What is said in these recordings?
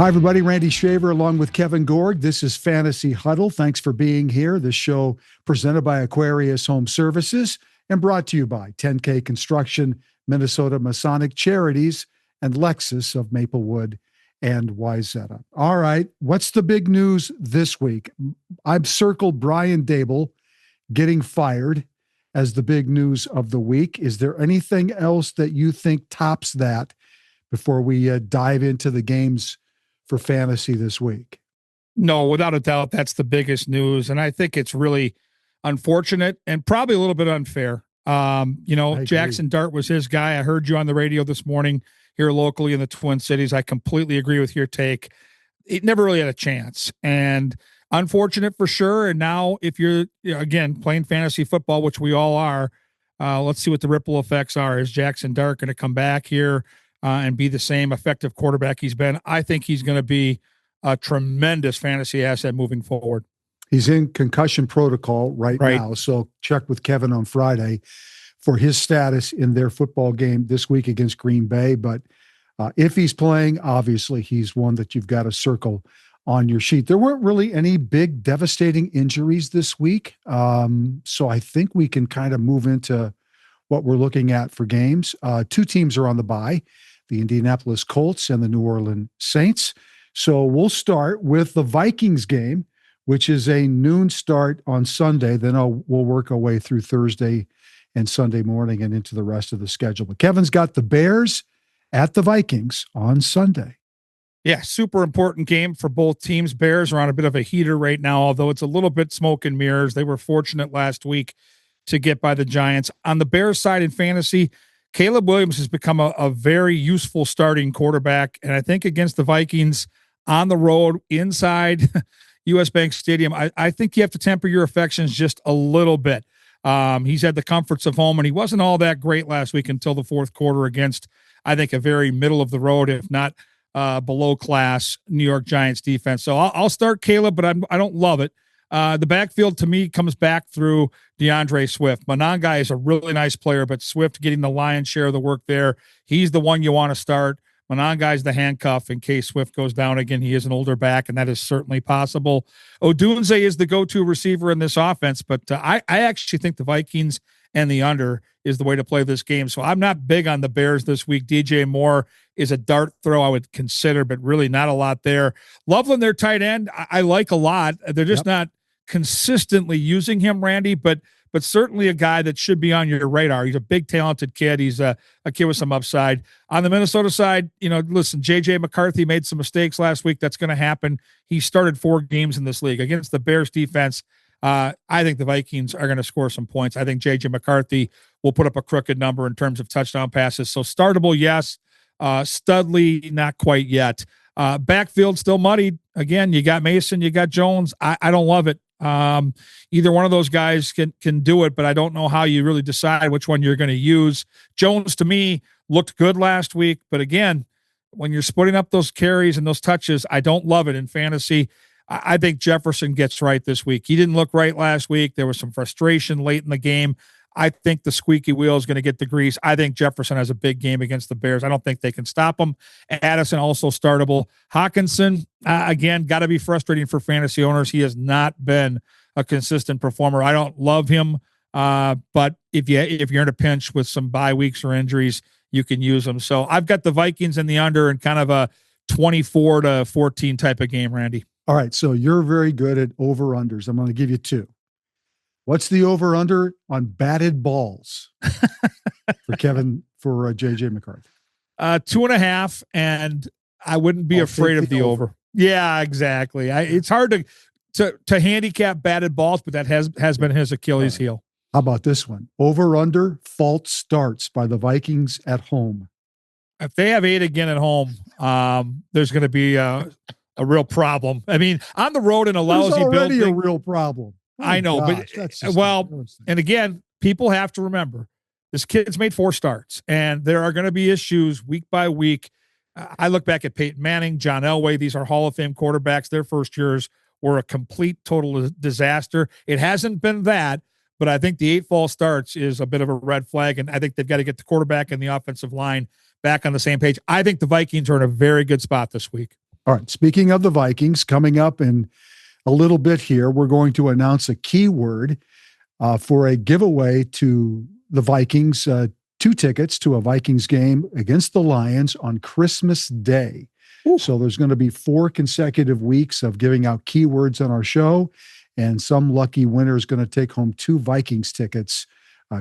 Hi, everybody. Randy Shaver along with Kevin Gorg. This is Fantasy Huddle. Thanks for being here. This show presented by Aquarius Home Services and brought to you by 10K Construction, Minnesota Masonic Charities, and Lexus of Maplewood and Wayzata. All right. What's the big news this week? I've circled Brian Dable getting fired as the big news of the week. Is there anything else that you think tops that before we dive into the games for fantasy this week? No, without a doubt, that's the biggest news. And I think it's really unfortunate and probably a little bit unfair. Jackson Dart was his guy. I heard you on the radio this morning here locally in the Twin Cities. I completely agree with your take. It never really had a chance, and unfortunate for sure. And now if you're, again, playing fantasy football, which we all are, let's see what the ripple effects are. Is Jackson Dart going to come back here and be the same effective quarterback he's been? I think he's going to be a tremendous fantasy asset moving forward. He's in concussion protocol right now, so check with Kevin on Friday for his status in their football game this week against Green Bay. But if he's playing, obviously he's one that you've got to circle on your sheet. There weren't really any big devastating injuries this week, so I think we can kind of move into what we're looking at for games. Two teams are on the bye, the Indianapolis Colts and the New Orleans Saints. So we'll start with the Vikings game, which is a noon start on Sunday. Then we'll work our way through Thursday and Sunday morning and into the rest of the schedule. But Kevin's got the Bears at the Vikings on Sunday. Yeah, super important game for both teams. Bears are on a bit of a heater right now, although it's a little bit smoke and mirrors. They were fortunate last week to get by the Giants. On the Bears side in fantasy, Caleb Williams has become a very useful starting quarterback. And I think against the Vikings on the road inside U.S. Bank Stadium, I think you have to temper your affections just a little bit. He's had the comforts of home, and he wasn't all that great last week until the fourth quarter against, I think, a very middle of the road, if not below class New York Giants defense. So I'll start Caleb, but I don't love it. The backfield to me comes back through DeAndre Swift. Monangai is a really nice player, but Swift getting the lion's share of the work there. He's the one you want to start. Monangai's the handcuff in case Swift goes down again. He is an older back, and that is certainly possible. Odunze is the go-to receiver in this offense, but I actually think the Vikings and the under is the way to play this game. So I'm not big on the Bears this week. DJ Moore is a dart throw I would consider, but really not a lot there. Loveland, their tight end, I like a lot. They're just not consistently using him, Randy, but certainly a guy that should be on your radar. He's a big, talented kid. He's a kid with some upside. On the Minnesota side, listen, J.J. McCarthy made some mistakes last week. That's going to happen. He started 4 games in this league. Against the Bears defense, I think the Vikings are going to score some points. I think J.J. McCarthy will put up a crooked number in terms of touchdown passes. So startable, yes. Studley, not quite yet. Backfield still muddied. Again, you got Mason, you got Jones. I don't love it. Either one of those guys can do it, but I don't know how you really decide which one you're going to use. Jones, to me, looked good last week, but again, when you're splitting up those carries and those touches, I don't love it in fantasy. I think Jefferson gets right this week. He didn't look right last week. There was some frustration late in the game. I think the squeaky wheel is going to get the grease. I think Jefferson has a big game against the Bears. I don't think they can stop him. Addison also startable. Hawkinson, again, got to be frustrating for fantasy owners. He has not been a consistent performer. I don't love him, but if you're in a pinch with some bye weeks or injuries, you can use him. So I've got the Vikings in the under and kind of a 24-14 type of game, Randy. All right, so you're very good at over-unders. I'm going to give you 2. What's the over-under on batted balls for J.J. McCarthy? 2.5, and I wouldn't be afraid of the over. Yeah, exactly. It's hard to handicap batted balls, but that has been his Achilles heel. How about this one? Over-under false starts by the Vikings at home. If they have 8 again at home, there's going to be a real problem. I mean, on the road in a lousy building. There's already a real problem. I know, but and again, people have to remember this kid's made 4 starts, and there are going to be issues week by week. I look back at Peyton Manning, John Elway. These are Hall of Fame quarterbacks. Their first years were a complete, total disaster. It hasn't been that, but I think the 8 false starts is a bit of a red flag, and I think they've got to get the quarterback and the offensive line back on the same page. I think the Vikings are in a very good spot this week. All right. Speaking of the Vikings, coming up in a little bit here, we're going to announce a keyword for a giveaway to the Vikings, 2 tickets to a Vikings game against the Lions on Christmas Day. Ooh. So there's going to be 4 consecutive weeks of giving out keywords on our show, and some lucky winner is going to take home 2 Vikings tickets,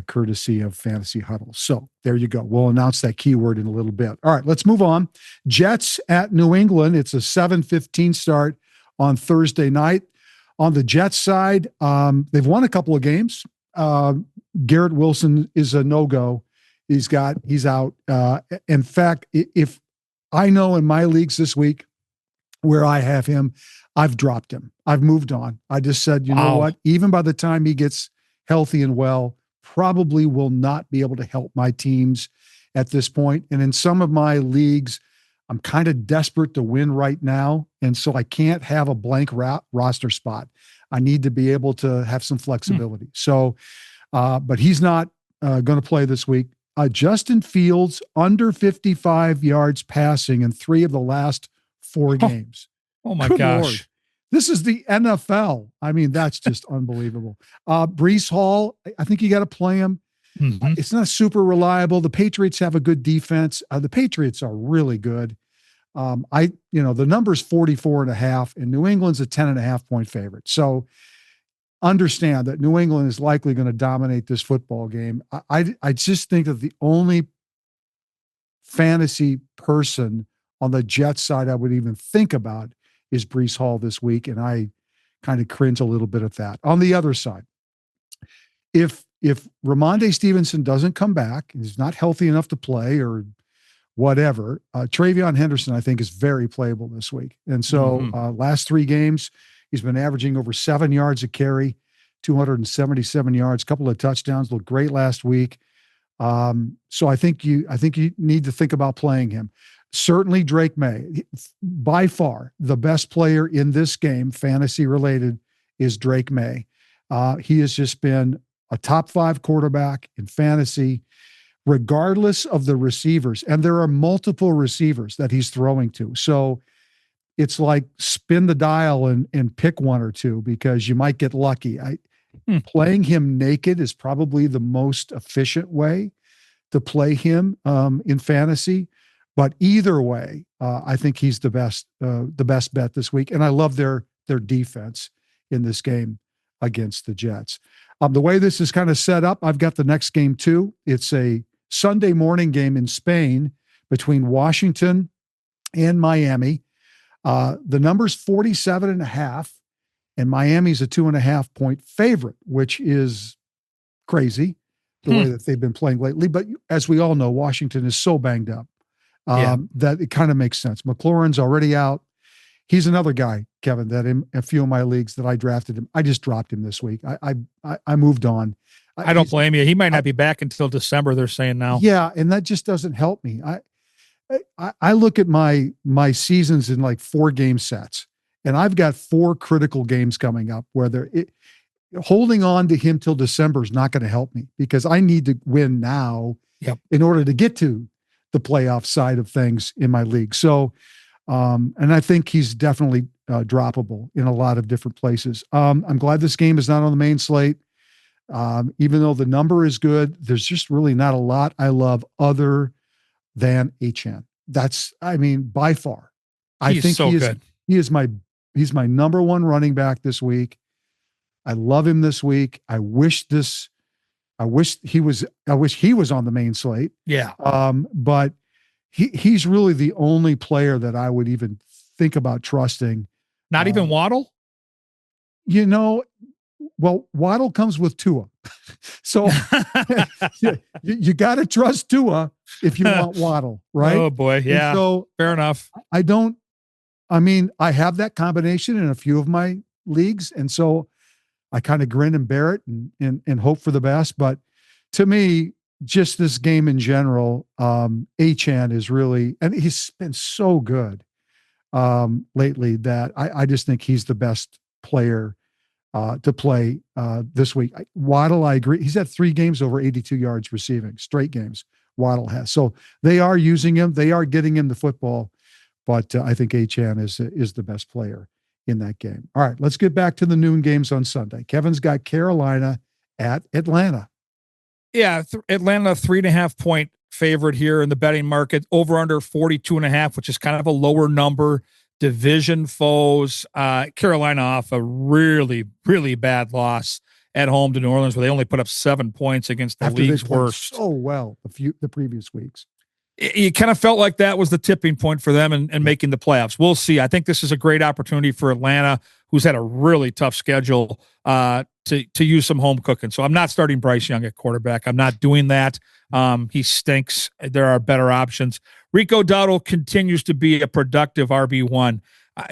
courtesy of Fantasy Huddle. So there you go. We'll announce that keyword in a little bit. All right, let's move on. Jets at New England. It's a 7:15 start on Thursday night. On the Jets side, they've won a couple of games. Garrett Wilson is a no-go. He's out. In fact, if I know in my leagues this week where I have him, I've dropped him. I've moved on. I just said, you know what? Even by the time he gets healthy and well, probably will not be able to help my teams at this point. And in some of my leagues, I'm kind of desperate to win right now. And so I can't have a blank roster spot. I need to be able to have some flexibility. So, but he's not going to play this week. Justin Fields under 55 yards passing in 3 of the last 4 games. Oh my gosh. Lord. This is the NFL. I mean, that's just unbelievable. Breece Hall, I think you got to play him. Mm-hmm. It's not super reliable. The Patriots have a good defense. The Patriots are really good. The number's 44.5, and New England's a 10.5 point favorite. So understand that New England is likely going to dominate this football game. I just think that the only fantasy person on the Jets side I would even think about is Breece Hall this week, and I kind of cringe a little bit at that. On the other side, if Ramondre Stevenson doesn't come back, he's not healthy enough to play or whatever, Travion Henderson, I think, is very playable this week. And so last 3 games, he's been averaging over 7 yards a carry, 277 yards, a couple of touchdowns, looked great last week. So I think you need to think about playing him. Certainly Drake May, by far the best player in this game, fantasy related, is Drake May. He has just been a top 5 quarterback in fantasy, regardless of the receivers. And there are multiple receivers that he's throwing to. So it's like spin the dial and pick 1 or 2 because you might get lucky. Playing him naked is probably the most efficient way to play him in fantasy. But either way, I think he's the best bet this week. And I love their defense in this game against the Jets. The way this is kind of set up, I've got the next game too. It's a Sunday morning game in Spain between Washington and Miami. The number's 47.5, and Miami's a 2.5 point favorite, which is crazy the way that they've been playing lately. But as we all know, Washington is so banged up. That it kind of makes sense. McLaurin's already out. He's another guy, Kevin, that in a few of my leagues that I drafted him, I just dropped him this week. I moved on. I don't blame you. He might not be back until December, they're saying now. Yeah, and that just doesn't help me. I look at my seasons in like 4 game sets, and I've got 4 critical games coming up where holding on to him till December is not going to help me because I need to win now in order to get to the playoff side of things in my league. So, and I think he's definitely droppable in a lot of different places. I'm glad this game is not on the main slate. Even though the number is good, there's just really not a lot I love other than Achane. By far, I think so good. He's my number 1 running back this week. I love him this week. I wish he was on the main slate. Yeah. But he's really the only player that I would even think about trusting. Not even Waddle? Well, Waddle comes with Tua. So you got to trust Tua if you want Waddle, right? Oh boy. Yeah. And so fair enough. I have that combination in a few of my leagues. And so I kind of grin and bear it and hope for the best. But to me, just this game in general, Achane is really, and he's been so good lately that I just think he's the best player to play this week. Waddle, I agree. He's had 3 games over 82 yards receiving, straight games. Waddle has. So they are using him. They are getting him the football. but I think Achane is the best player in that game. All right, let's get back to the noon games on Sunday. Kevin's got Carolina at Atlanta. Yeah, Atlanta 3.5 point favorite here in the betting market. Over under 42.5, which is kind of a lower number. Division foes. Carolina off a really, really bad loss at home to New Orleans, where they only put up 7 points against the After league's they played worst. so well the previous weeks. It kind of felt like that was the tipping point for them and making the playoffs. We'll see. I think this is a great opportunity for Atlanta, who's had a really tough schedule, to use some home cooking. So I'm not starting Bryce Young at quarterback. I'm not doing that. He stinks. There are better options. Rico Dowdle continues to be a productive RB1.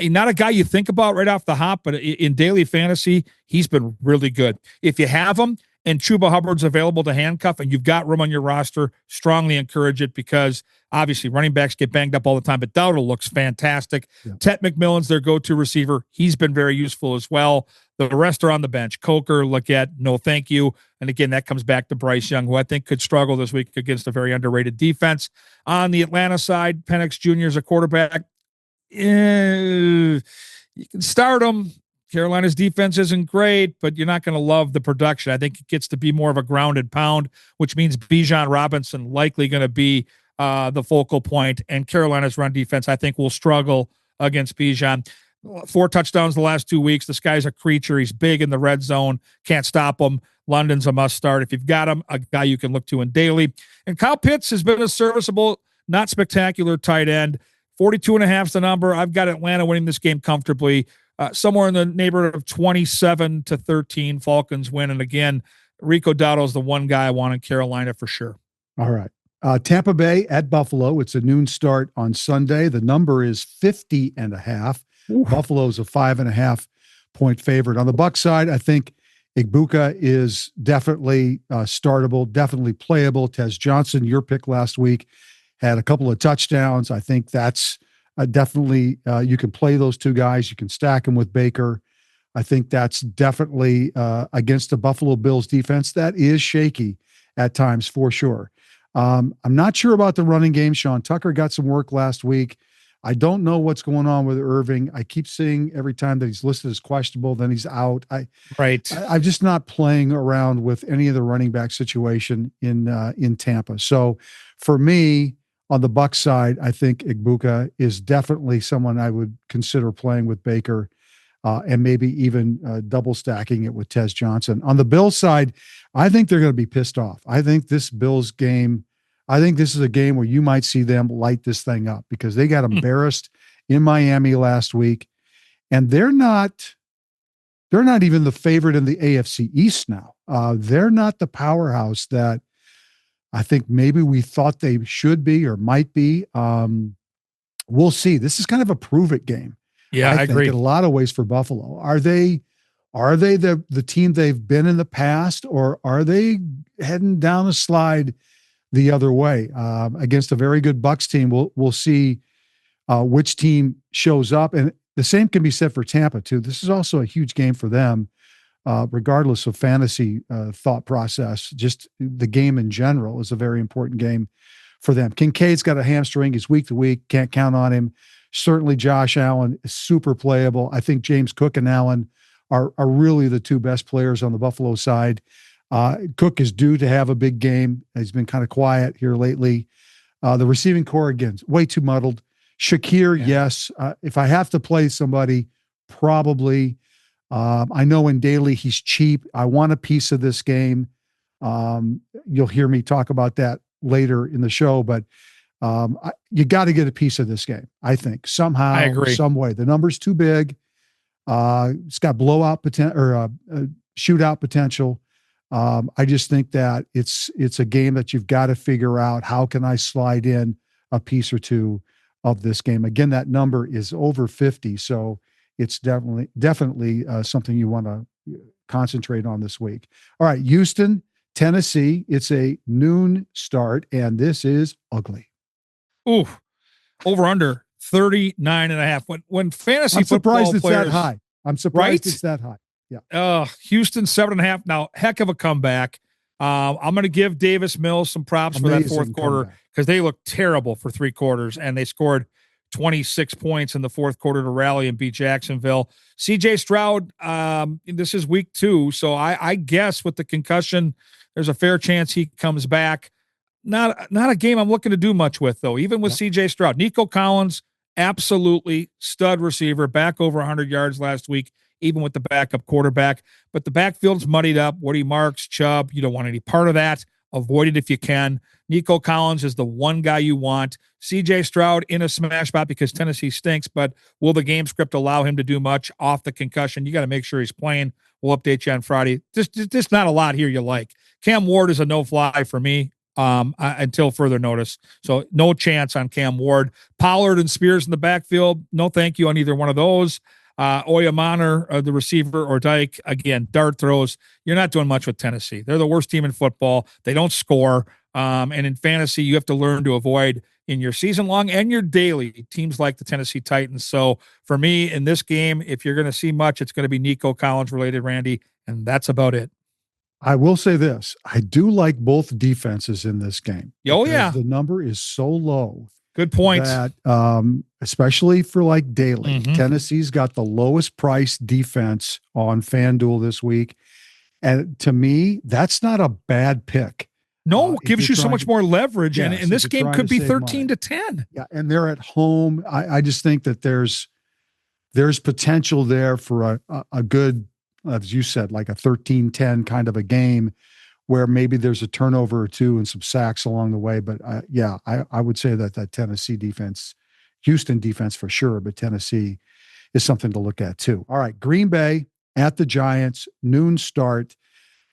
Not a guy you think about right off the hop, but in daily fantasy, he's been really good. If you have him and Chuba Hubbard's available to handcuff and you've got room on your roster, strongly encourage it, because obviously running backs get banged up all the time, but Dowdle looks fantastic. Yeah. Tet McMillan's their go-to receiver. He's been very useful as well. The rest are on the bench. Coker, Leggett, no thank you. And again, that comes back to Bryce Young, who I think could struggle this week against a very underrated defense. On the Atlanta side, Penix Jr. is a quarterback. You can start him. Carolina's defense isn't great, but you're not going to love the production. I think it gets to be more of a grounded pound, which means Bijan Robinson likely going to be the focal point, and Carolina's run defense, I think, will struggle against Bijan. 4 touchdowns the last 2 weeks. This guy's a creature. He's big in the red zone. Can't stop him. London's a must start. If you've got him, a guy you can look to in daily. And Kyle Pitts has been a serviceable, not spectacular tight end. 42.5 is the number. I've got Atlanta winning this game comfortably. Somewhere in the neighborhood of 27-13, Falcons win. And again, Rico Dowdle is the one guy I want in Carolina for sure. All right. Tampa Bay at Buffalo. It's a noon start on Sunday. The number is 50.5. Buffalo's a 5.5 point favorite. On the Bucs side, I think Igbuka is definitely startable, definitely playable. Tez Johnson, your pick last week, had a couple of touchdowns. I think that's definitely, you can play those two guys. You can stack them with Baker. I think that's definitely against the Buffalo Bills defense that is shaky at times for sure. I'm not sure about the running game. Sean Tucker got some work last week. I don't know what's going on with Irving. I keep seeing every time that he's listed as questionable, then he's out. I'm just not playing around with any of the running back situation in Tampa. So for me, on the Bucs side, I think Igbuka is definitely someone I would consider playing with Baker, and maybe even double stacking it with Tez Johnson. On the Bills side, I think they're going to be pissed off. I think this Bills game, I think this is a game where you might see them light this thing up, because they got embarrassed in Miami last week, and they're not even the favorite in the AFC East now. They're not the powerhouse that I think maybe we thought they should be or might be. We'll see. This is kind of a prove it game. Yeah, I agree. In a lot of ways for Buffalo. Are they the team they've been in the past, or are they heading down a slide the other way against a very good Bucs team? We'll see which team shows up, and the same can be said for Tampa too. This is also a huge game for them, regardless of fantasy thought process. Just the game in general is a very important game for them. Kincaid's got a hamstring. He's week to week. Can't count on him. Certainly Josh Allen is super playable. I think James Cook and Allen are really the two best players on the Buffalo side. Cook is due to have a big game. He's been kind of quiet here lately. The receiving core, again, way too muddled. Shakir, yes. If I have to play somebody, probably. I know in daily he's cheap. I want a piece of this game. You'll hear me talk about that later in the show, but you got to get a piece of this game, I think, somehow, I agree. Some way. The number's too big. It's got blowout potential or shootout potential. I just think that it's a game that you've got to figure out, how can I slide in a piece or two of this game? Again, that number is over 50. So it's definitely something you want to concentrate on this week. All right. Houston, Tennessee. It's a noon start, and this is ugly. Ooh, over under 39.5. When fantasy I'm football surprised it's players, that high. I'm surprised it's that high. Yeah. Houston 7.5. Now, heck of a comeback. I'm going to give Davis Mills some props for that fourth quarter, because they looked terrible for 3 quarters, and they scored 26 points in the fourth quarter to rally and beat Jacksonville. CJ Stroud, this is week 2. So I guess with the concussion, there's a fair chance he comes back. Not a game I'm looking to do much with, though, even with CJ Stroud. Nico Collins, absolutely stud receiver, back over 100 yards last week, even with the backup quarterback. But the backfield's muddied up. Woody Marks, Chubb, you don't want any part of that. Avoid it if you can. Nico Collins is the one guy you want. CJ Stroud in a smash spot because Tennessee stinks, but will the game script allow him to do much off the concussion? You got to make sure he's playing. We'll update you on Friday. Just not a lot here you like. Cam Ward is a no-fly for me until further notice. So no chance on Cam Ward. Pollard and Spears in the backfield, no thank you on either one of those. Oyamana, the receiver, or Dyke, again, dart throws. You're not doing much with Tennessee. They're the worst team in football. They don't score. And in fantasy, you have to learn to avoid in your season long and your daily teams like the Tennessee Titans. So for me in this game, if you're going to see much, it's going to be Nico Collins related, Randy, and that's about it. I will say this. I do like both defenses in this game. Oh, yeah. The number is so low. Good point. That, especially for like daily, Tennessee's got the lowest price defense on FanDuel this week. And to me, that's not a bad pick. No, it gives you so much more leverage. Yes, and this game could be 13-10. Yeah. And they're at home. I just think that there's potential there for a good, as you said, like a 13-10 kind of a game where maybe there's a turnover or two and some sacks along the way. But I would say that Tennessee defense, Houston defense for sure, but Tennessee is something to look at too. All right. Green Bay at the Giants, noon start,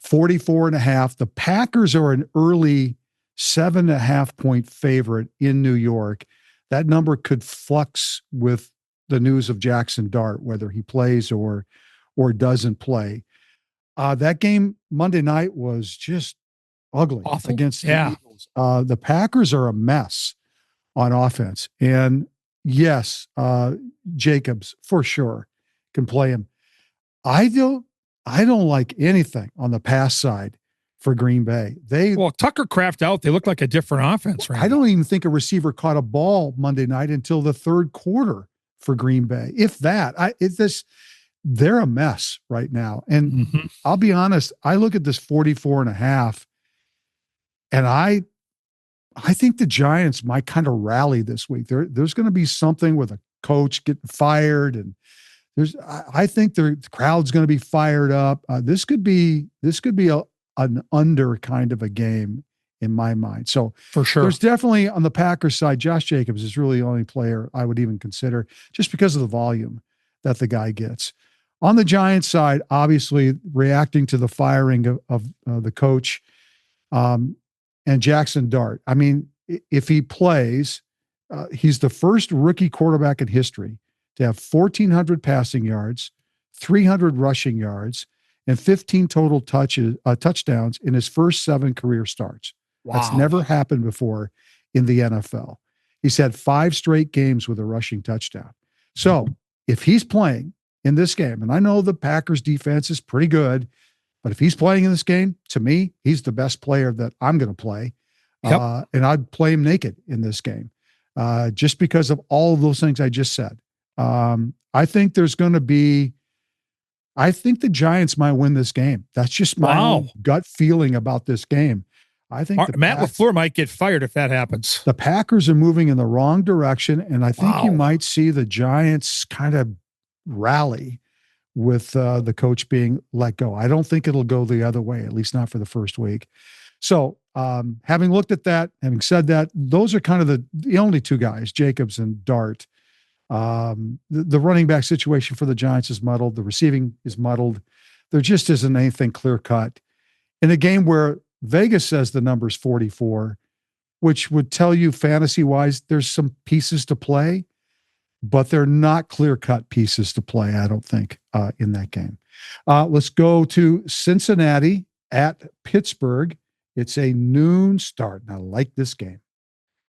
44.5. The Packers are an early 7.5 point favorite in New York. That number could flux with the news of Jackson Dart, whether he plays or doesn't play. That game Monday night was just ugly. Awful. Against the Eagles. The Packers are a mess on offense. And yes, Jacobs for sure can play him. I don't like anything on the pass side for Green Bay. Tucker Kraft out. They look like a different offense, right? I don't even think a receiver caught a ball Monday night until the third quarter for Green Bay. If that, they're a mess right now. And I'll be honest, I look at this 44.5 and I think the Giants might kind of rally this week. There's going to be something with a coach getting fired, and I think the crowd's going to be fired up. This could be an under kind of a game in my mind. So for sure, there's definitely on the Packers side, Josh Jacobs is really the only player I would even consider just because of the volume that the guy gets. On the Giants side, obviously reacting to the firing of the coach and Jackson Dart. I mean, if he plays, he's the first rookie quarterback in history to have 1,400 passing yards, 300 rushing yards, and 15 total touchdowns in his first 7 career starts. Wow. That's never happened before in the NFL. He's had 5 straight games with a rushing touchdown. So if he's playing in this game, and I know the Packers defense is pretty good, but if he's playing in this game, to me, he's the best player that I'm going to play. Yep. And I'd play him naked in this game just because of all of those things I just said. I think the Giants might win this game. That's just my own gut feeling about this game. I think Matt LaFleur might get fired if that happens. The Packers are moving in the wrong direction, and I think you might see the Giants kind of rally with the coach being let go. I don't think it'll go the other way, at least not for the first week. So having looked at that, having said that, those are kind of the only 2 guys, Jacobs and Dart. The running back situation for the Giants is muddled. The receiving is muddled. There just isn't anything clear cut in a game where Vegas says the number's 44, which would tell you fantasy wise, there's some pieces to play, but they're not clear cut pieces to play. I don't think in that game. Let's go to Cincinnati at Pittsburgh. It's a noon start. And I like this game.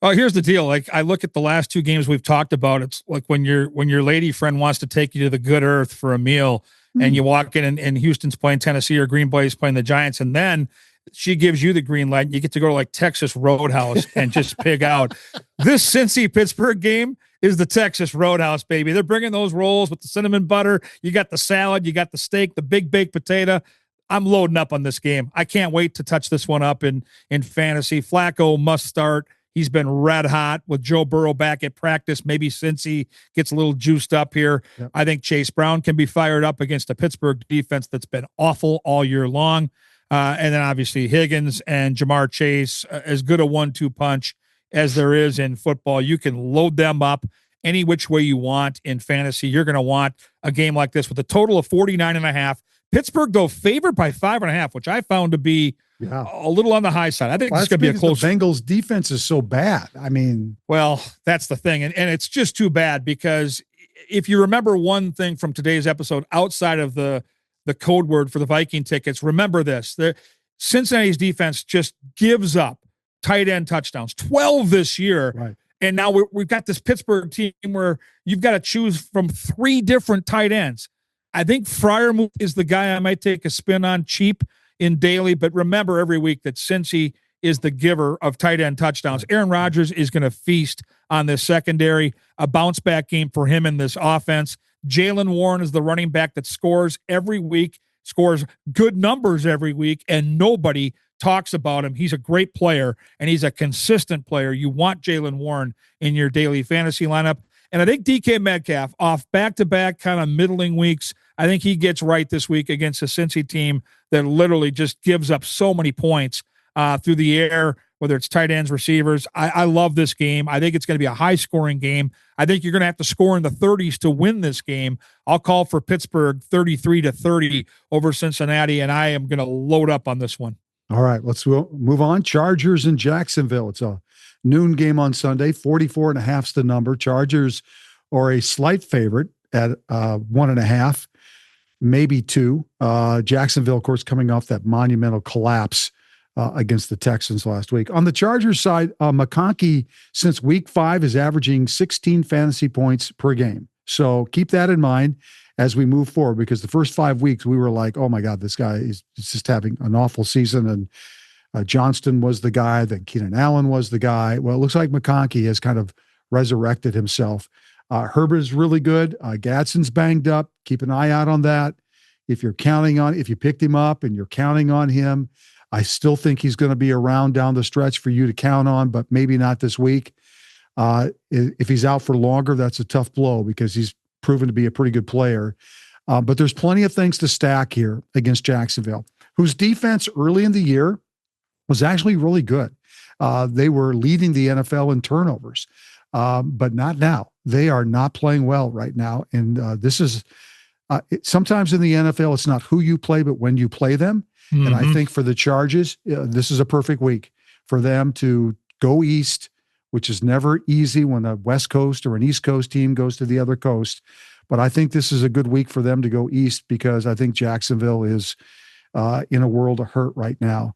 Oh, here's the deal. Like I look at the last 2 games we've talked about. It's like when your lady friend wants to take you to the good earth for a meal and you walk in and Houston's playing Tennessee or Green Bay's playing the Giants. And then she gives you the green light. And you get to go to like Texas Roadhouse and just pig out. This Cincy Pittsburgh game is the Texas Roadhouse, baby. They're bringing those rolls with the cinnamon butter. You got the salad, you got the steak, the big baked potato. I'm loading up on this game. I can't wait to touch this one up in fantasy. Flacco must start. He's been red hot with Joe Burrow back at practice, maybe since he gets a little juiced up here. Yep. I think Chase Brown can be fired up against a Pittsburgh defense that's been awful all year long. And then obviously Higgins and Jamar Chase, as good a 1-2 punch as there is in football. You can load them up any which way you want in fantasy. You're going to want a game like this with a total of 49.5. Pittsburgh, though, favored by 5.5, which I found to be a little on the high side. I think this could be a close. The Bengals defense is so bad. I mean, well, that's the thing. And it's just too bad because if you remember one thing from today's episode outside of the code word for the Viking tickets, remember this. The Cincinnati's defense just gives up tight end touchdowns, 12 this year. Right. And now we've got this Pittsburgh team where you've got to choose from 3 different tight ends. I think Freiermuth is the guy I might take a spin on cheap in daily, but remember every week that Cincy is the giver of tight end touchdowns. Aaron Rodgers is going to feast on this secondary, a bounce back game for him in this offense. Jaylen Warren is the running back that scores every week, scores good numbers every week, and nobody talks about him. He's a great player, and he's a consistent player. You want Jaylen Warren in your daily fantasy lineup. And I think DK Metcalf, off back-to-back kind of middling weeks, I think he gets right this week against a Cincy team that literally just gives up so many points through the air, whether it's tight ends, receivers. I love this game. I think it's going to be a high-scoring game. I think you're going to have to score in the 30s to win this game. I'll call for Pittsburgh 33-30 over Cincinnati, and I am going to load up on this one. All right, let's move on. Chargers in Jacksonville. It's a noon game on Sunday. 44.5 is the number. Chargers are a slight favorite at 1.5, maybe 2. Jacksonville, of course, coming off that monumental collapse against the Texans last week. On the Chargers side, McConkey, since week 5, is averaging 16 fantasy points per game. So keep that in mind as we move forward, because the first 5 weeks we were like, oh my God, this guy is just having an awful season. And Johnston was the guy, then Keenan Allen was the guy. Well, it looks like McConkey has kind of resurrected himself. Herbert is really good. Gadsden's banged up. Keep an eye out on that. If you picked him up and you're counting on him, I still think he's going to be around down the stretch for you to count on, but maybe not this week. If he's out for longer, that's a tough blow because he's proven to be a pretty good player. But there's plenty of things to stack here against Jacksonville, whose defense early in the year was actually really good. They were leading the NFL in turnovers, but not now. They are not playing well right now. And this is sometimes in the NFL, it's not who you play, but when you play them. Mm-hmm. And I think for the Chargers, this is a perfect week for them to go east, which is never easy when a West Coast or an East Coast team goes to the other coast. But I think this is a good week for them to go east because I think Jacksonville is in a world of hurt right now.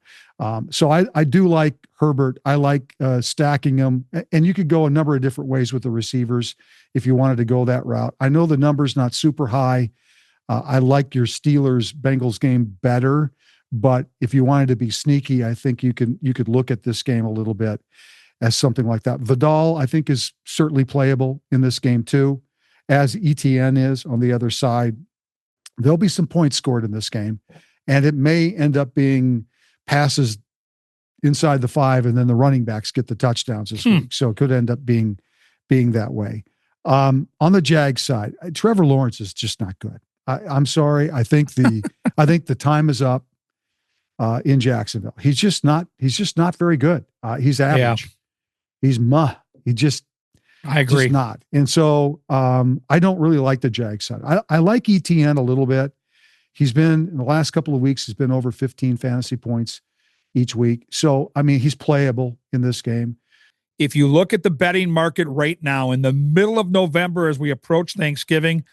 So I do like Herbert. I like stacking him. And you could go a number of different ways with the receivers if you wanted to go that route. I know the number's not super high. I like your Steelers-Bengals game better. But if you wanted to be sneaky, I think you could look at this game a little bit as something like that. Vidal, I think, is certainly playable in this game too, as ETN is on the other side. There'll be some points scored in this game, and it may end up being passes inside the 5, and then the running backs get the touchdowns this week. So it could end up being that way. On the Jags side, Trevor Lawrence is just not good. I'm sorry. I think the time is up in Jacksonville. He's just not very good. He's average. Yeah. He's I agree. Just not. And so I don't really like the Jags side. I like ETN a little bit. He's been, in the last couple of weeks, he's been over 15 fantasy points each week. So, I mean, he's playable in this game. If you look at the betting market right now, in the middle of November, as we approach Thanksgiving,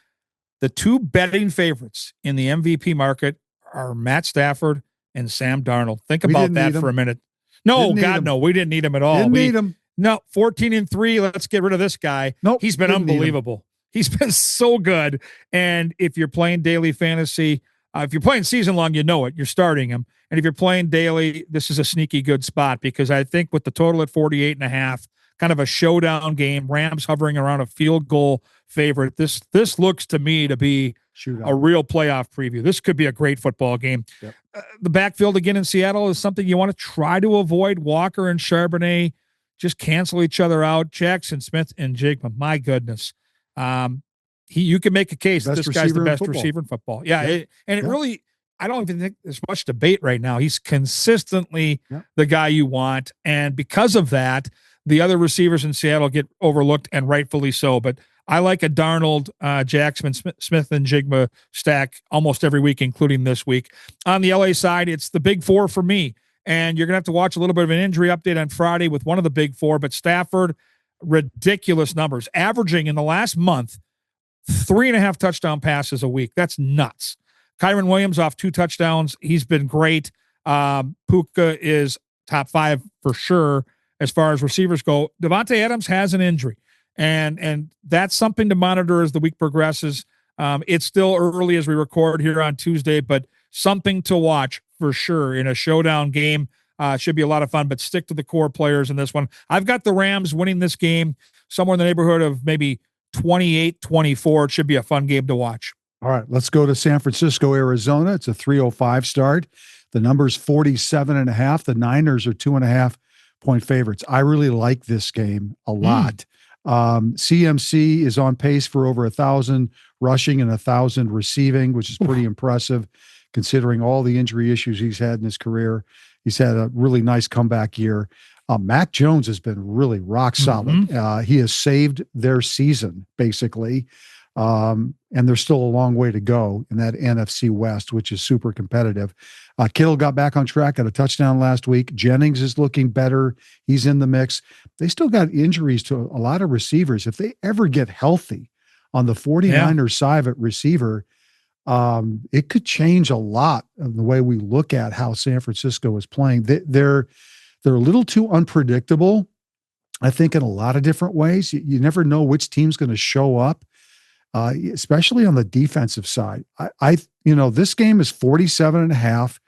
the 2 betting favorites in the MVP market are Matt Stafford and Sam Darnold. Think about that for a minute. No, God, no, we didn't need him at all. Didn't need him. No, 14-3. Let's get rid of this guy. Nope, he's been unbelievable. He's been so good. And if you're playing daily fantasy, if you're playing season long, you know it. You're starting him. And if you're playing daily, this is a sneaky good spot because I think with the total at 48.5, kind of a showdown game. Rams hovering around a field goal favorite. This looks to me to be a real playoff preview. This could be a great football game. Yep. The backfield again in Seattle is something you want to try to avoid. Walker and Charbonnet just cancel each other out. Jackson Smith and Jigma, my goodness. You can make a case that this guy's the best receiver in football. Yeah. It really, I don't even think there's much debate right now. He's consistently the guy you want. And because of that, the other receivers in Seattle get overlooked, and rightfully so. But I like a Darnold, Jackson, Smith, and Jigma stack almost every week, including this week. On the LA side, it's the big four for me. And you're going to have to watch a little bit of an injury update on Friday with one of the big four. But Stafford, ridiculous numbers, averaging in the last month 3.5 touchdown passes a week. That's nuts. Kyron Williams off 2 touchdowns. He's been great. Puka is top 5 for sure as far as receivers go. Devontae Adams has an injury, and that's something to monitor as the week progresses. It's still early as we record here on Tuesday, but something to watch for sure in a showdown game. Should be a lot of fun, but stick to the core players in this one. I've got the Rams winning this game somewhere in the neighborhood of maybe 28-24. It should be a fun game to watch. All right, let's go to San Francisco, Arizona. It's a 3:05 start. The number's 47.5. The Niners are 2.5-point favorites. I really like this game a lot. CMC is on pace for over 1,000 rushing and 1,000 receiving, which is pretty impressive considering all the injury issues he's had in his career. He's had a really nice comeback year. Mac Jones has been really rock solid. He has saved their season, basically. And there's still a long way to go in that NFC West, which is super competitive. Kittle got back on track, got a touchdown last week. Jennings is looking better. He's in the mix. They still got injuries to a lot of receivers. If they ever get healthy on the 49ers side at receiver, it could change a lot of the way we look at how San Francisco is playing. They're a little too unpredictable, I think, in a lot of different ways. You never know which team's going to show up. Especially on the defensive side. This game is 47.5.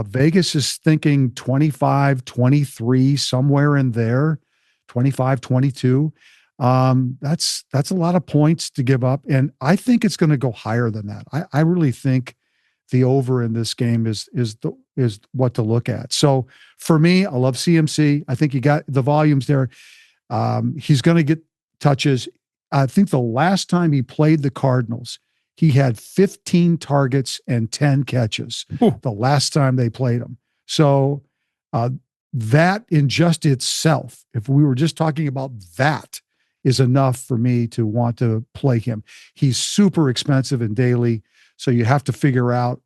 Vegas is thinking 25-23, somewhere in there, 25-22. That's a lot of points to give up. And I think it's going to go higher than that. I really think the over in this game is what to look at. So for me, I love CMC. I think you got the volumes there. He's going to get touches. I think the last time he played the Cardinals, he had 15 targets and 10 catches the last time they played him. So that in just itself, if we were just talking about that, is enough for me to want to play him. He's super expensive in daily, so you have to figure out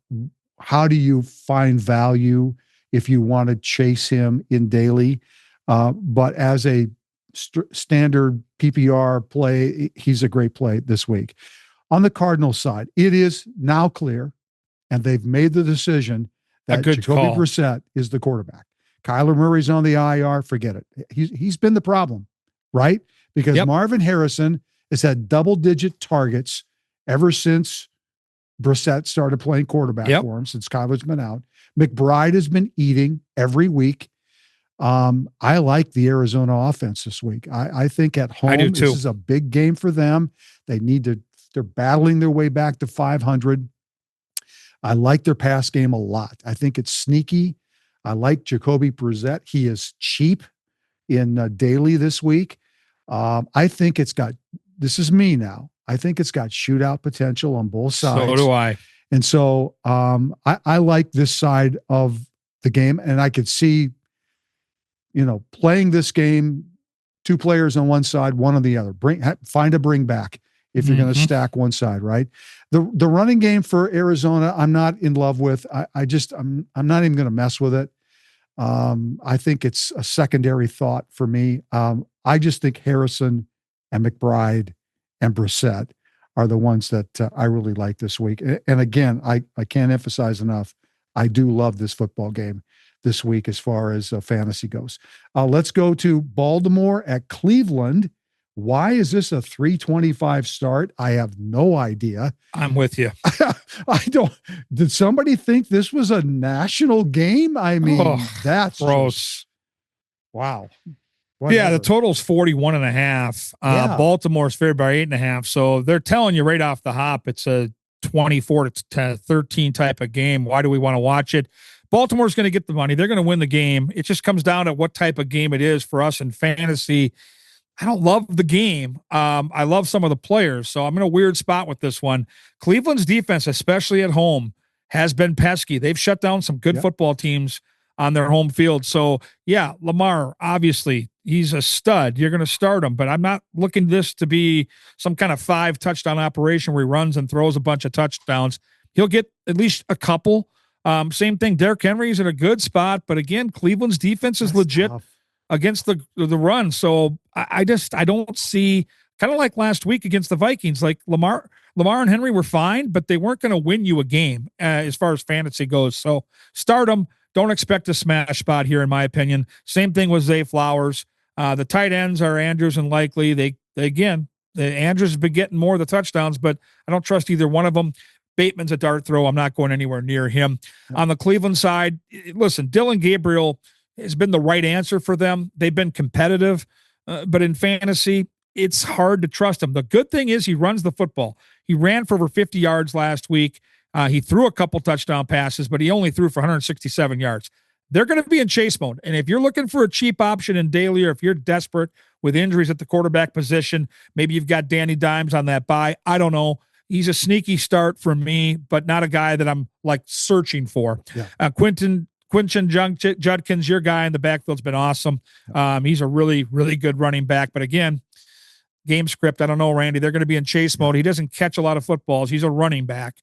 how do you find value if you want to chase him in daily. But as a standard PPR play, he's a great play this week. On the Cardinals side, it is now clear, and they've made the decision that Jacoby Brissett is the quarterback. Kyler Murray's on the IR. Forget it. He's been the problem, right? Because Marvin Harrison has had double-digit targets ever since Brissett started playing quarterback for him, since Kyler's been out. McBride has been eating every week. I like the Arizona offense this week. I think at home, this is a big game for them. They're battling their way back to 500. I like their pass game a lot. I think it's sneaky. I like Jacoby Brissett. He is cheap in daily this week. I think this is me now. I think it's got shootout potential on both sides. So do I. And so I like this side of the game, and I could see, playing this game, 2 players on one side, one on the other. Find a bring back if you're going to stack one side, right? The running game for Arizona, I'm not in love with. I'm not even going to mess with it. I think it's a secondary thought for me. I just think Harrison and McBride and Brissett are the ones that I really like this week. And again, I can't emphasize enough, I do love this football game this week as far as fantasy goes. Let's go to Baltimore at Cleveland. Why is this a 3:25 start? I have no idea. I'm with you. Did somebody think this was a national game? I mean, that's gross. Wow. whatever. Yeah, the total's 41.5. Yeah. Baltimore's favored by 8.5. So they're telling you right off the hop it's a 24 to 13 type of game. Why do we want to watch it? Baltimore's going to get the money. They're going to win the game. It just comes down to what type of game it is for us in fantasy. I don't love the game. I love some of the players, so I'm in a weird spot with this one. Cleveland's defense, especially at home, has been pesky. They've shut down some good football teams on their home field. So, yeah, Lamar, obviously, he's a stud. You're going to start him, but I'm not looking this to be some kind of 5-touchdown operation where he runs and throws a bunch of touchdowns. He'll get at least a couple. Same thing. Derrick Henry's in a good spot, but again, Cleveland's defense is legit against the run. So I don't see, kind of like last week against the Vikings, like Lamar and Henry were fine, but they weren't going to win you a game as far as fantasy goes. So start them. Don't expect a smash spot here, in my opinion. Same thing with Zay Flowers. The tight ends are Andrews and Likely. Andrews has been getting more of the touchdowns, but I don't trust either one of them. Bateman's a dart throw. I'm not going anywhere near him. On the Cleveland side, listen, Dylan Gabriel has been the right answer for them. They've been competitive, but in fantasy, it's hard to trust him. The good thing is he runs the football. He ran for over 50 yards last week. He threw a couple touchdown passes, but he only threw for 167 yards. They're going to be in chase mode. And if you're looking for a cheap option in daily, or if you're desperate with injuries at the quarterback position, maybe you've got Danny Dimes on that bye. I don't know. He's a sneaky start for me, but not a guy that I'm like searching for. Yeah. Quinton Judkins, your guy in the backfield's been awesome. He's a really, really good running back. But again, game script, I don't know, Randy. They're going to be in chase mode. He doesn't catch a lot of footballs. He's a running back.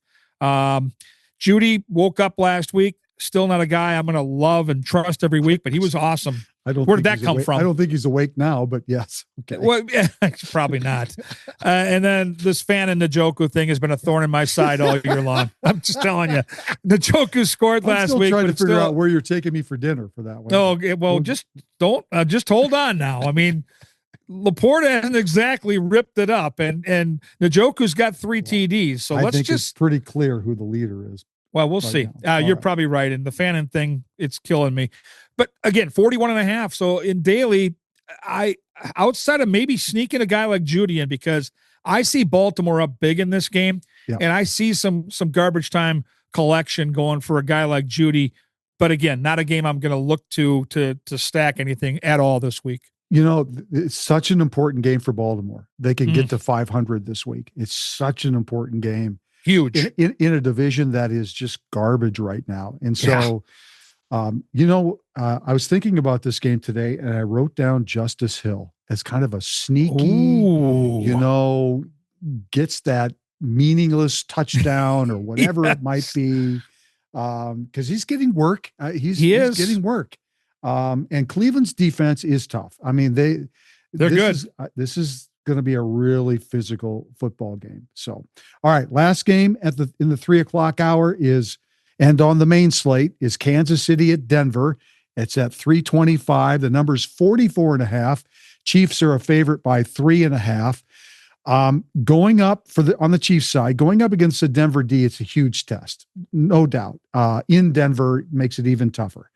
Judy woke up last week. Still not a guy I'm going to love and trust every week, but he was awesome. Where did that come from? I don't think he's awake now, but yes. Okay. Well, yeah, probably not. And then this fan and Njoku thing has been a thorn in my side all year long. I'm just telling you. Njoku scored last week. I'm trying to figure out where you're taking me for dinner for that one. No, well, just hold on now. I mean, Laporta hasn't exactly ripped it up, and Njoku's got 3 TDs. So let's just. It's pretty clear who the leader is. Well, we'll see. You're probably right. And the Fannin thing, it's killing me. But again, 41.5. So in daily, outside of maybe sneaking a guy like Judy in, because I see Baltimore up big in this game, and I see some garbage time collection going for a guy like Judy. But again, not a game I'm going to look to stack anything at all this week. You know, it's such an important game for Baltimore. They can get to 500 this week. It's such an important game. Huge. In a division that is just garbage right now. And so, I was thinking about this game today, and I wrote down Justice Hill as kind of a sneaky, gets that meaningless touchdown or whatever it might be, because he's getting work. He's getting work. And Cleveland's defense is tough. I mean, they're good. This is going to be a really physical football game. So, all right, last game in the 3:00 hour and on the main slate is Kansas City at Denver. It's at 325. The number's 44.5. Chiefs are a favorite by 3.5. Going up on the Chiefs side, going up against the Denver D, it's a huge test, no doubt. In Denver makes it even tougher.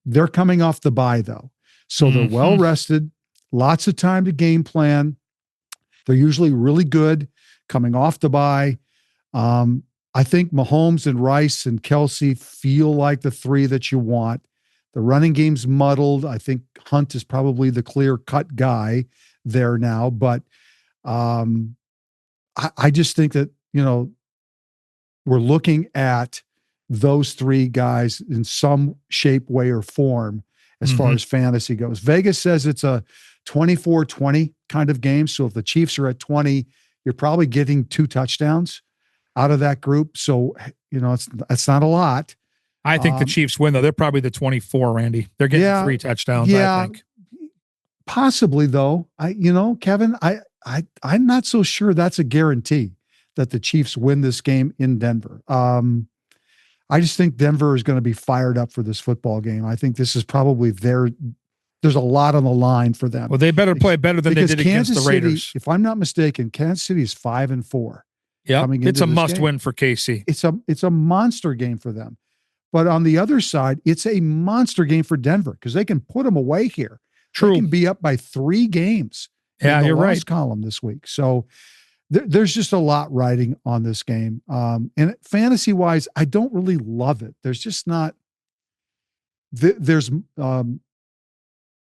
They're coming off the bye though, so they're well rested. Lots of time to game plan. They're usually really good coming off the bye. I think Mahomes and Rice and Kelsey feel like the 3 that you want. The running game's muddled. I think Hunt is probably the clear-cut guy there now. But I just think that, we're looking at those 3 guys in some shape, way, or form as far as fantasy goes. Vegas says it's a 24-20 kind of game. So if the Chiefs are at 20, you're probably getting 2 touchdowns out of that group. So, it's not a lot. I think the Chiefs win, though. They're probably the 24, Randy. They're getting 3 touchdowns, I think. Possibly, though. Kevin, I'm not so sure that's a guarantee that the Chiefs win this game in Denver. I just think Denver is going to be fired up for this football game. I think this is probably there's a lot on the line for them. Well, they better play better than they did against the Raiders. If I'm not mistaken, Kansas City is 5-4. Yeah, it's a must-win for KC. It's a monster game for them. But on the other side, it's a monster game for Denver because they can put them away here. True. They can be up by 3 games Yeah, in the you're loss right. column this week. So there's just a lot riding on this game. And fantasy wise, I don't really love it. There's just not, there's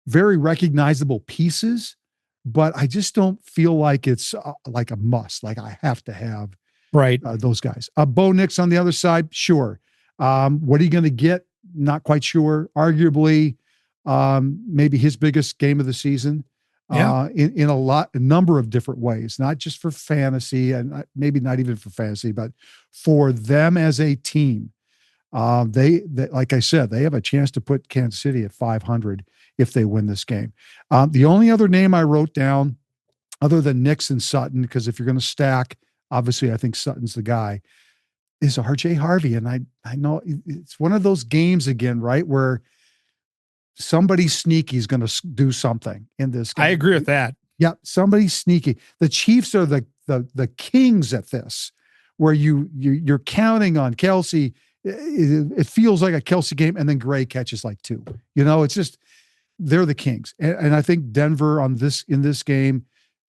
very recognizable pieces, but I just don't feel like it's like a must. Like I have to have Right. those guys. Bo Nix on the other side, sure. What are you going to get? Not quite sure. Arguably, maybe his biggest game of the season. Yeah. In a number of different ways, not just for fantasy and maybe not even for fantasy, but for them as a team. They, like I said, they have a chance to put Kansas City at 500 if they win this game. The only other name I wrote down, other than Nix and Sutton, because if you're going to stack, obviously I think Sutton's the guy, is RJ Harvey. And I know it's one of those games again, right, where somebody sneaky is going to do something in this game. I agree with that. Yeah, somebody sneaky. The Chiefs are the kings at this, where you're counting on Kelsey. It feels like a Kelsey game, and then Gray catches like 2. It's just they're the kings, and I think Denver in this game,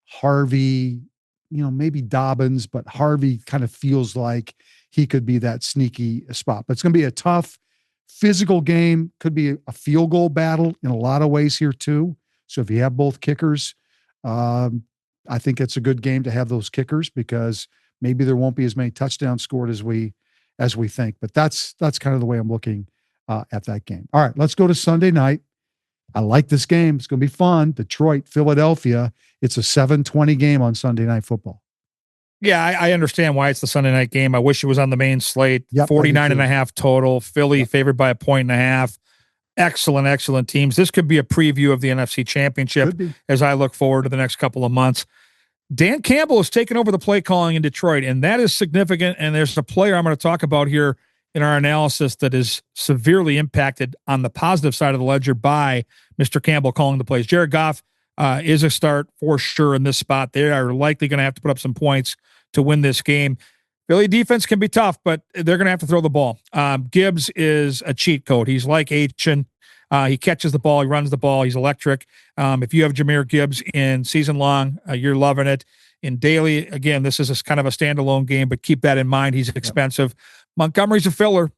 Harvey, maybe Dobbins, but Harvey kind of feels like he could be that sneaky spot. But it's going to be a tough physical game. Could be a field goal battle in a lot of ways here too. So if you have both kickers, I think it's a good game to have those kickers because maybe there won't be as many touchdowns scored as we think. But that's kind of the way I'm looking at that game. All right, let's go to Sunday night. I like this game. It's going to be fun. Detroit, Philadelphia. It's a 7:20 game on Sunday Night Football. Yeah, I understand why it's the Sunday night game. I wish it was on the main slate. Yep, 49.5 total. Philly favored by 1.5. Excellent teams. This could be a preview of the NFC Championship as I look forward to the next couple of months. Dan Campbell has taken over the play calling in Detroit, and that is significant. And there's a player I'm going to talk about here in our analysis that is severely impacted on the positive side of the ledger by Mr. Campbell calling the plays. Jared Goff is a start for sure in this spot. They are likely going to have to put up some points to win this game. Philly defense can be tough, but they're going to have to throw the ball. Gibbs is a cheat code. He's like Achin. He catches the ball. He runs the ball. He's electric. If you have Jahmyr Gibbs in season long, you're loving it. In daily, again, this is kind of a standalone game, but keep that in mind. He's expensive. Montgomery's a filler.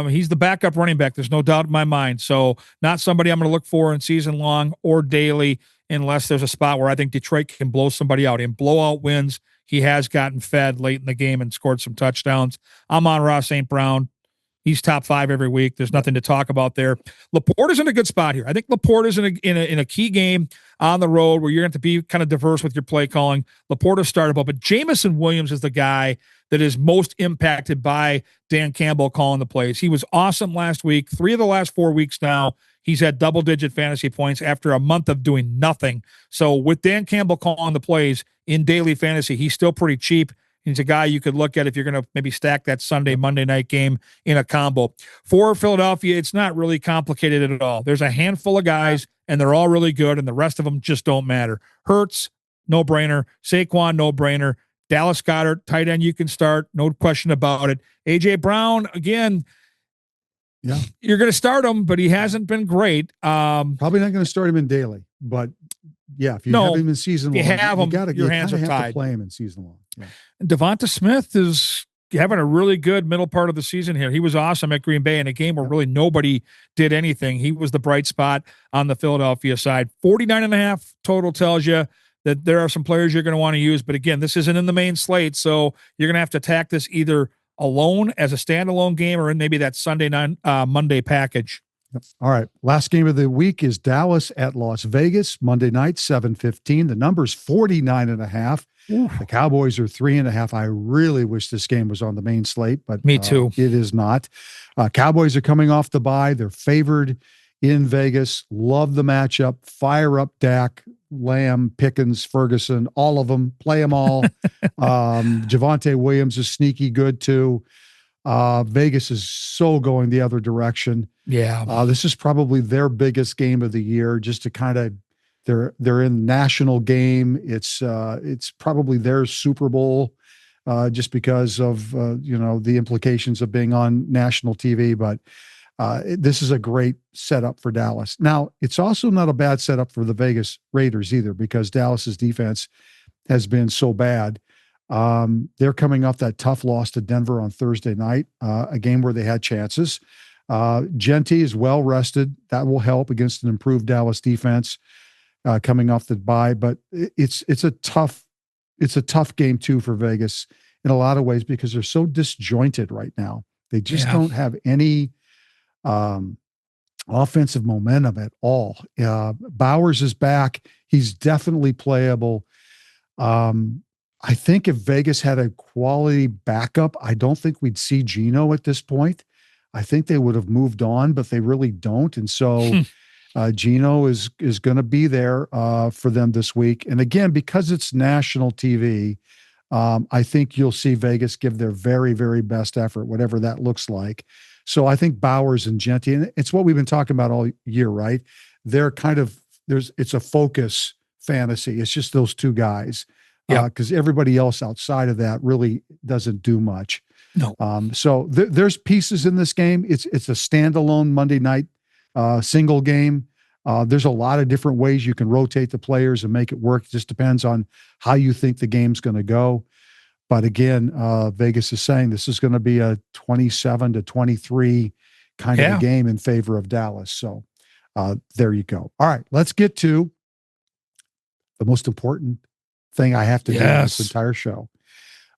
He's the backup running back. There's no doubt in my mind. So not somebody I'm going to look for in season long or daily unless there's a spot where I think Detroit can blow somebody out. In blowout wins, he has gotten fed late in the game and scored some touchdowns. I'm on Ross St. Brown. He's top 5 every week. There's nothing to talk about there. Laporte is in a good spot here. I think Laporte is in a key game on the road where you're going to have to be kind of diverse with your play calling. Laporte is startable, but Jameson Williams is the guy that is most impacted by Dan Campbell calling the plays. He was awesome last week. 3 of the last 4 weeks now, he's had double-digit fantasy points after a month of doing nothing. So with Dan Campbell calling the plays in daily fantasy, he's still pretty cheap. He's a guy you could look at if you're going to maybe stack that Monday night game in a combo. For Philadelphia, it's not really complicated at all. There's a handful of guys, and they're all really good, and the rest of them just don't matter. Hurts, no-brainer. Saquon, no-brainer. Dallas Goedert, tight end you can start, no question about it. A.J. Brown, again, you're going to start him, but he hasn't been great. Probably not going to start him in daily, but yeah, if you have him in season long, you got to play him in season long. Yeah. Devonta Smith is having a really good middle part of the season here. He was awesome at Green Bay in a game where really nobody did anything. He was the bright spot on the Philadelphia side. 49.5 total tells you that there are some players you're going to want to use. But again, this isn't in the main slate, so you're going to have to attack this either alone as a standalone game or in maybe that Monday package. All right. Last game of the week is Dallas at Las Vegas, Monday night, 7:15. The number's 49.5. The Cowboys are 3.5. I really wish this game was on the main slate, but me too. It is not. Cowboys are coming off the bye. They're favored in Vegas. Love the matchup. Fire up Dak, Lamb, Pickens, Ferguson, all of them. Play them all. Javonte Williams is sneaky good too. Vegas is so going the other direction. Yeah. This is probably their biggest game of the year, just to kind of they're in national game. It's probably their Super Bowl, just because of the implications of being on national TV. But this is a great setup for Dallas. Now, it's also not a bad setup for the Vegas Raiders either, because Dallas's defense has been so bad. They're coming off that tough loss to Denver on Thursday night, a game where they had chances. Genty is well rested. That will help against an improved Dallas defense coming off the bye. But it's a tough game too for Vegas in a lot of ways, because they're so disjointed right now. They just don't have any offensive momentum at all. Bowers is back. He's definitely playable. I think if Vegas had a quality backup, I don't think we'd see Geno at this point. I think they would have moved on, but they really don't. And so Geno is going to be there for them this week. And again, because it's national TV, I think you'll see Vegas give their very, very best effort, whatever that looks like. So I think Bowers and Genty, and it's what we've been talking about all year, right? They're it's a focus fantasy. It's just those two guys. Because everybody else outside of that really doesn't do much. No. So there's pieces in this game. It's a standalone Monday night single game. There's a lot of different ways you can rotate the players and make it work. It just depends on how you think the game's going to go. But again, Vegas is saying this is going to be a 27-23 kind of a game in favor of Dallas. So there you go. All right, let's get to the most important thing I have to do in this entire show.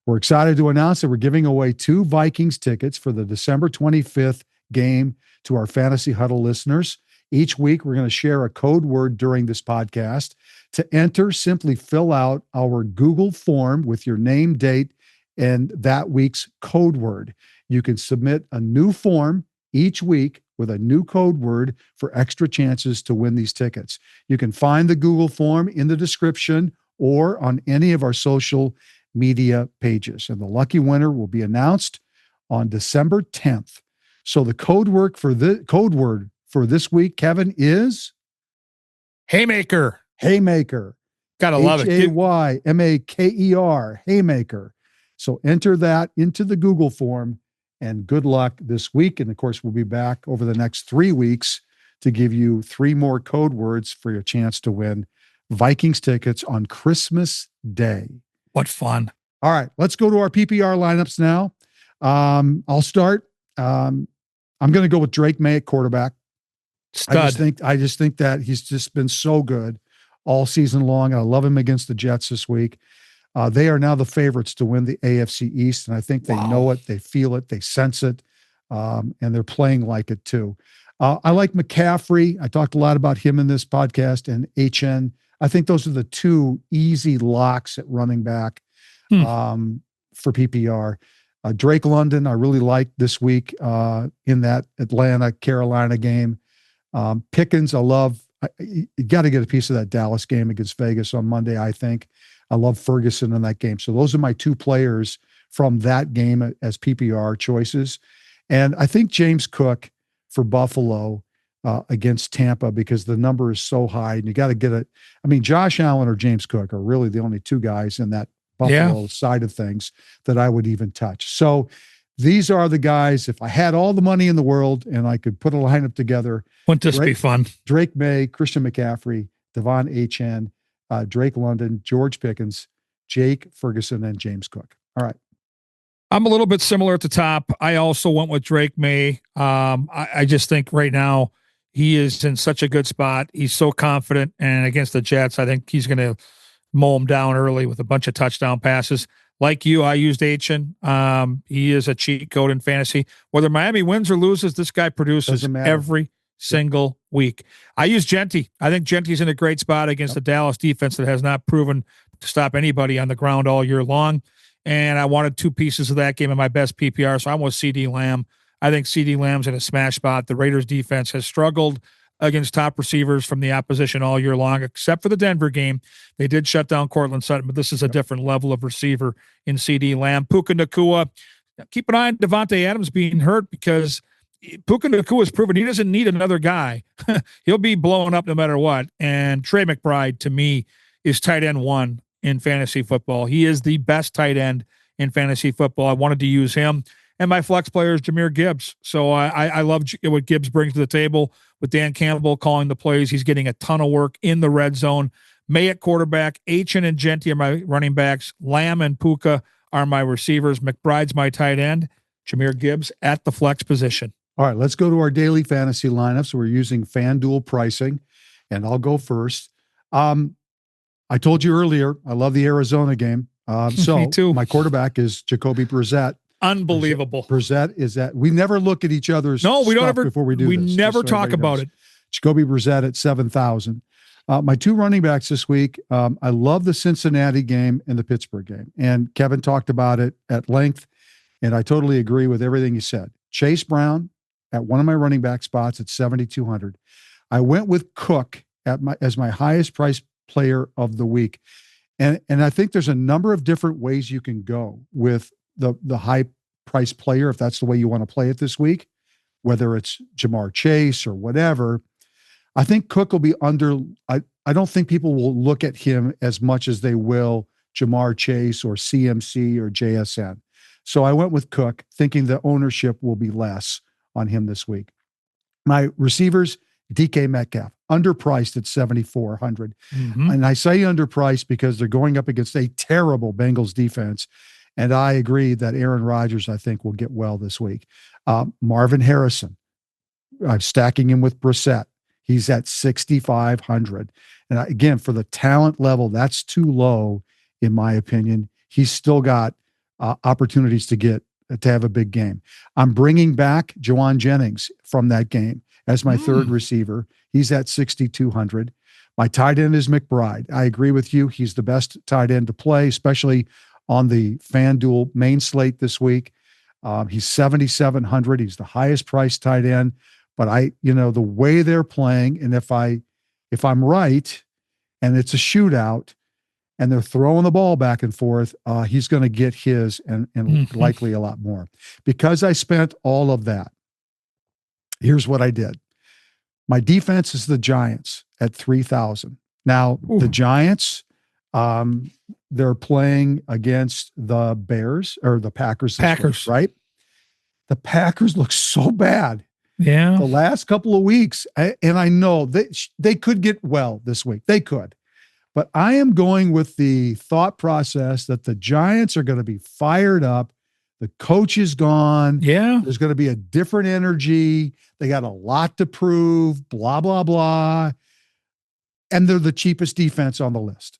We're excited to announce that we're giving away 2 Vikings tickets for the December 25th game to our Fantasy Huddle listeners. Each week, we're going to share a code word during this podcast. To enter, simply fill out our Google form with your name, date, and that week's code word. You can submit a new form each week with a new code word for extra chances to win these tickets. You can find the Google form in the description or on any of our social media pages. And the lucky winner will be announced on December 10th. So the code word for this week, Kevin, is Haymaker. Haymaker. Gotta love it. Haymaker. Haymaker. So enter that into the Google form, and good luck this week. And of course, we'll be back over the next 3 weeks to give you 3 more code words for your chance to win Vikings tickets on Christmas Day. What fun. All right, let's go to our PPR lineups now. I'll start. I'm going to go with Drake May at quarterback. Stud. I just think that he's just been so good all season long. I love him against the Jets this week. They are now the favorites to win the AFC East, and I think they know it, they feel it, they sense it, and they're playing like it too. I like McCaffrey. I talked a lot about him in this podcast, and HN. I think those are the 2 easy locks at running back for PPR. Drake London, I really like this week in that Atlanta-Carolina game. Pickens, I love. You got to get a piece of that Dallas game against Vegas on Monday, I think. I love Ferguson in that game. So those are my 2 players from that game as PPR choices. And I think James Cook for Buffalo against Tampa, because the number is so high and you got to get it. I mean, Josh Allen or James Cook are really the only 2 guys in that Buffalo side of things that I would even touch. So these are the guys, if I had all the money in the world and I could put a lineup together. Wouldn't this be fun? Drake May, Christian McCaffrey, Devon Achane, Drake London, George Pickens, Jake Ferguson, and James Cook. All right. I'm a little bit similar at the top. I also went with Drake May. I just think right now he is in such a good spot. He's so confident, and against the Jets, I think he's going to mow him down early with a bunch of touchdown passes. Like you, I used Achane. He is a cheat code in fantasy. Whether Miami wins or loses, this guy produces every single week. I use Genty. I think Genty's in a great spot against the Dallas defense that has not proven to stop anybody on the ground all year long. And I wanted 2 pieces of that game in my best PPR, so I'm with CD Lamb. I think CD Lamb's in a smash spot. The Raiders defense has struggled against top receivers from the opposition all year long, except for the Denver game. They did shut down Cortland Sutton, but this is a different level of receiver in CD Lamb. Puka Nacua, keep an eye on Devontae Adams being hurt, because Puka Nacua has proven he doesn't need another guy. He'll be blowing up no matter what. And Trey McBride, to me, is tight end 1 in fantasy football. He is the best tight end in fantasy football. I wanted to use him. And my flex player is Jahmyr Gibbs. So I love what Gibbs brings to the table with Dan Campbell calling the plays. He's getting a ton of work in the red zone. May at quarterback, Achin and Genty are my running backs. Lamb and Puka are my receivers. McBride's my tight end. Jahmyr Gibbs at the flex position. All right, let's go to our daily fantasy lineups. We're using FanDuel pricing, and I'll go first. I told you earlier, I love the Arizona game. So Me too. My quarterback is Jacoby Brissett. Unbelievable. Brissett is that we never look at each other's we don't ever before we do we this. never talk about it. Jacoby Brissett at 7,000. My two running backs this week, I love the Cincinnati game and the Pittsburgh game. And Kevin talked about it at length, and I totally agree with everything he said. Chase Brown at one of my running back spots at 7,200. I went with Cook as my highest price player of the week. And I think there's a number of different ways you can go with the high price player, if that's the way you want to play it this week, whether it's Jamar Chase or whatever. I think Cook will be under. I don't think people will look at him as much as they will Jamar Chase or CMC or JSN. So I went with Cook, thinking the ownership will be less on him this week. My receivers, DK Metcalf, underpriced at 7,400. And I say underpriced because they're going up against a terrible Bengals defense. And I agree that Aaron Rodgers, I think, will get well this week. Marvin Harrison, I'm stacking him with Brissett. He's at 6,500. And again, for the talent level, that's too low, in my opinion. He's still got opportunities to have a big game. I'm bringing back Juwan Jennings from that game as my third receiver. He's at 6,200. My tight end is McBride. I agree with you. He's the best tight end to play, especially on the FanDuel main slate this week. He's 7,700. He's the highest priced tight end. But the way they're playing, and if I'm right, and it's a shootout, and they're throwing the ball back and forth, he's going to get his and likely a lot more. Because I spent all of that, here's what I did. My defense is the Giants at 3,000. Now, the Giants, they're playing against the Bears or the Packers. Packers. Week, right? The Packers look so bad. Yeah. The last couple of weeks, and I know they could get well this week. They could. But I am going with the thought process that the Giants are going to be fired up. The coach is gone. Yeah. There's going to be a different energy. They got a lot to prove, blah, blah, blah. And they're the cheapest defense on the list.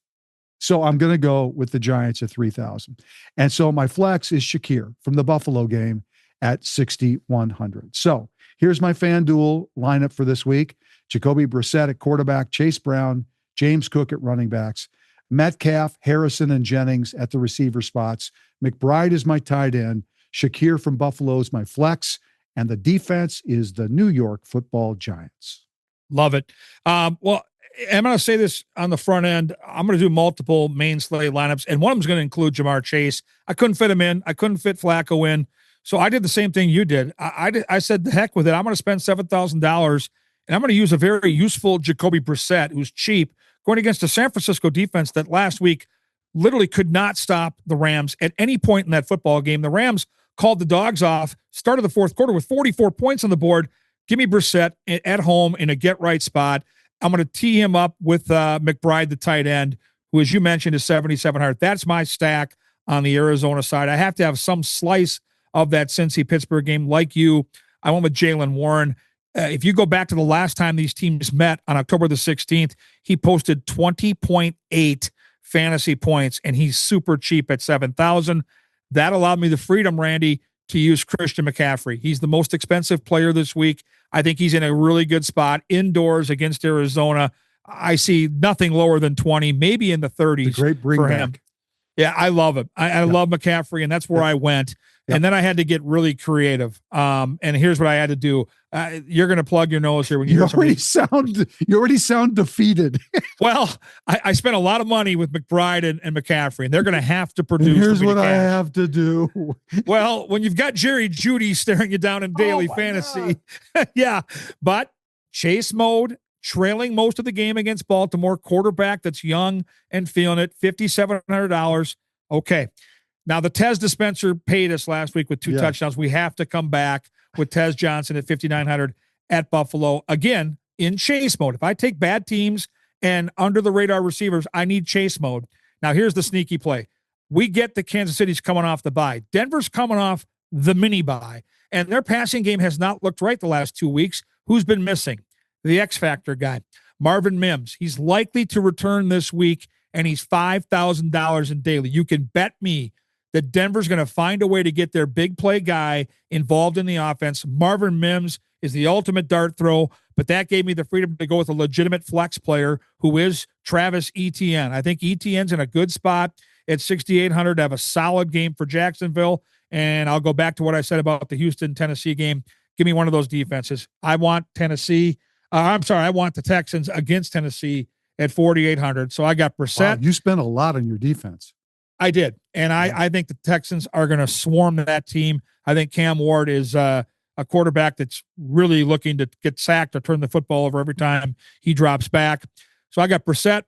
So I'm going to go with the Giants at 3,000. And so my flex is Shakir from the Buffalo game at 6,100. So here's my FanDuel lineup for this week. Jacoby Brissett at quarterback, Chase Brown, James Cook at running backs, Metcalf, Harrison, and Jennings at the receiver spots. McBride is my tight end. Shakir from Buffalo is my flex. And the defense is the New York Football Giants. Love it. Well, I'm going to say this on the front end. I'm going to do multiple main slate lineups, and one of them is going to include Jamar Chase. I couldn't fit him in. I couldn't fit Flacco in. So I did the same thing you did. I said, the heck with it. I'm going to spend $7,000, and I'm going to use a very useful Jacoby Brissett, who's cheap, going against a San Francisco defense that last week literally could not stop the Rams at any point in that football game. The Rams called the dogs off, started the fourth quarter with 44 points on the board. Give me Brissett at home in a get-right spot. I'm going to tee him up with McBride, the tight end, who, as you mentioned, is 7,700. That's my stack on the Arizona side. I have to have some slice of that Cincy-Pittsburgh game. Like you, I went with Jaylen Warren. If you go back to the last time these teams met on October the 16th, he posted 20.8 fantasy points, and he's super cheap at 7,000. That allowed me the freedom, Randy, to use Christian McCaffrey. He's the most expensive player this week. I think he's in a really good spot indoors against Arizona. I see nothing lower than 20, maybe in the 30s. The great bring for back. him. Yeah, I love him. I love McCaffrey, and that's where I went. And then I had to get really creative. And here's what I had to do. You're going to plug your nose here when you already sound defeated. Well, I spent a lot of money with McBride and McCaffrey, and they're going to have to produce. And here's what I have to do. Well, when you've got Jerry Jeudy staring you down in daily fantasy, yeah. But chase mode, trailing most of the game against Baltimore, quarterback that's young and feeling it, $5,700. Okay. Now, the Tez dispenser paid us last week with 2 Yeah. touchdowns. We have to come back with Tez Johnson at 5,900 at Buffalo. Again, in chase mode. If I take bad teams and under-the-radar receivers, I need chase mode. Now, here's the sneaky play. We get the Kansas City's coming off the bye. Denver's coming off the mini bye, and their passing game has not looked right the last 2 weeks. Who's been missing? The X-Factor guy, Marvin Mims. He's likely to return this week, and he's $5,000 in daily. You can bet me that Denver's going to find a way to get their big play guy involved in the offense. Marvin Mims is the ultimate dart throw, but that gave me the freedom to go with a legitimate flex player who is Travis Etienne. I think Etienne's in a good spot at 6,800 to have a solid game for Jacksonville, and I'll go back to what I said about the Houston-Tennessee game. Give me one of those defenses. I want Tennessee. I want the Texans against Tennessee at 4,800. So I got Brissett. Wow, you spent a lot on your defense. I did. And I think the Texans are going to swarm that team. I think Cam Ward is a quarterback that's really looking to get sacked or turn the football over every time he drops back. So I got Brissett,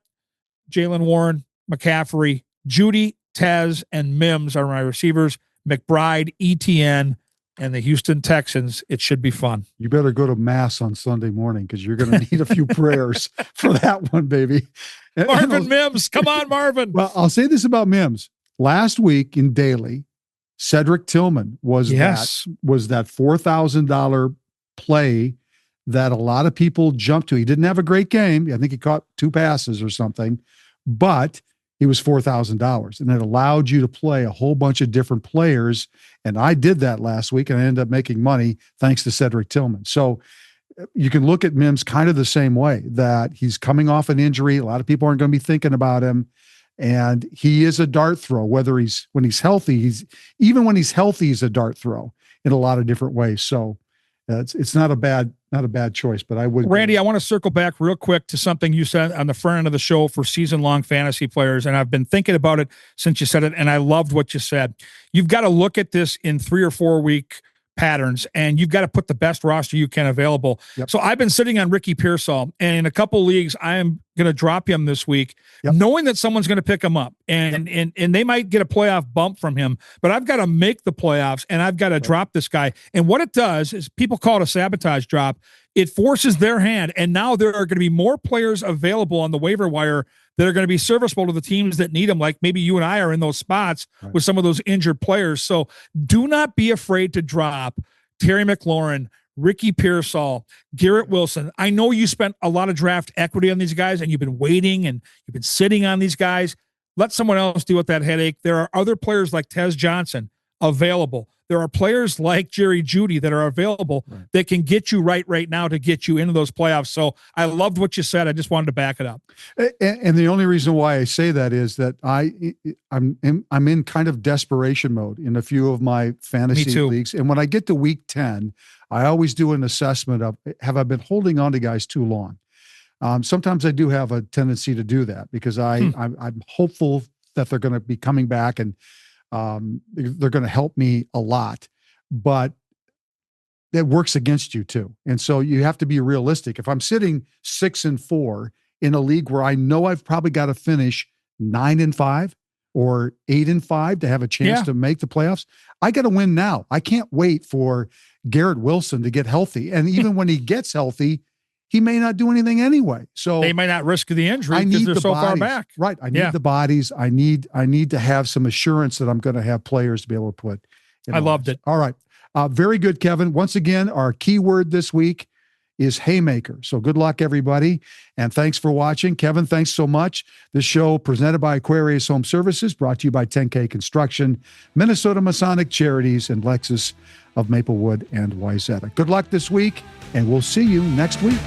Jalen Warren, McCaffrey, Judy, Tez, and Mims are my receivers. McBride, Etienne, and the Houston Texans. It should be fun. You better go to mass on Sunday morning because you're going to need a few prayers for that one, baby. Marvin Mims. Come on, Marvin. Well, I'll say this about Mims. Last week in daily, Cedric Tillman was that $4,000 play that a lot of people jumped to. He didn't have a great game. I think he caught 2 passes or something, but he was $4,000, and it allowed you to play a whole bunch of different players. And I did that last week, and I ended up making money thanks to Cedric Tillman. So you can look at Mims kind of the same way, that he's coming off an injury. A lot of people aren't going to be thinking about him, and he is a dart throw. When he's healthy, he's a dart throw in a lot of different ways. So it's not a bad choice, but I would. Randy, I want to circle back real quick to something you said on the front end of the show for season-long fantasy players, and I've been thinking about it since you said it, and I loved what you said. You've got to look at this in 3 or 4 week patterns, and you've got to put the best roster you can available. Yep. So I've been sitting on Ricky Pearsall, and in a couple leagues, I am going to drop him this week, knowing that someone's going to pick him up, and they might get a playoff bump from him, but I've got to make the playoffs, and I've got to drop this guy. And what it does is, people call it a sabotage drop. It forces their hand, and now there are going to be more players available on the waiver wire that are going to be serviceable to the teams that need them, like maybe you and I are in those spots with some of those injured players. So do not be afraid to drop Terry McLaurin, Ricky Pearsall, Garrett Wilson. I know you spent a lot of draft equity on these guys, and you've been waiting and you've been sitting on these guys. Let someone else deal with that headache. There are other players like Tez Johnson available. There are players like Jerry Jeudy that are available that can get you right now to get you into those playoffs. So I loved what you said. I just wanted to back it up. And the only reason why I say that is that I'm in kind of desperation mode in a few of my fantasy leagues. And when I get to week 10, I always do an assessment of, have I been holding on to guys too long? Sometimes I do have a tendency to do that because I'm hopeful that they're going to be coming back and they're going to help me a lot, but that works against you too. And so you have to be realistic. If I'm sitting 6-4 in a league where I know I've probably got to finish 9-5 or 8-5 to have a chance to make the playoffs, I got to win now. I can't wait for Garrett Wilson to get healthy. And even when he gets healthy, he may not do anything anyway. So they might not risk the injury because they're so far back. Right. I need the bodies. I need to have some assurance that I'm going to have players to be able to put. I loved it. All right. Very good, Kevin. Once again, our keyword this week is haymaker. So good luck, everybody. And thanks for watching. Kevin, thanks so much. This show presented by Aquarius Home Services, brought to you by 10K Construction, Minnesota Masonic Charities, and Lexus of Maplewood and Wayzata. Good luck this week, and we'll see you next week.